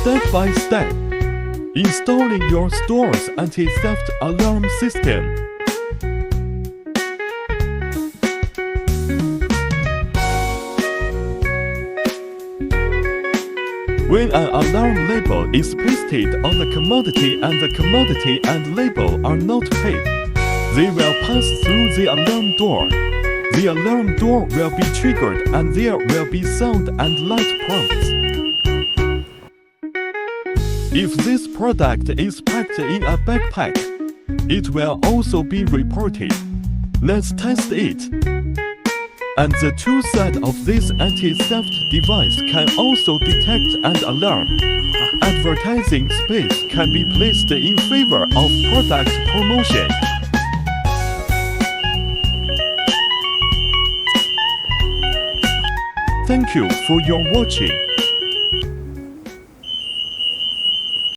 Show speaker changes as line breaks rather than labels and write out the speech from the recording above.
Step by step, installing your store's anti-theft alarm system. When an alarm label is pasted on the commodity and the commodity and label are not paid, they will pass through the alarm door. The alarm door will be triggered and there will be sound and light prompts. If this product is packed in a backpack, it will also be reported. Let's test it. And the two sides of this anti-theft device can also detect and alarm. Advertising space can be placed in favor of product promotion. Thank you for your watching.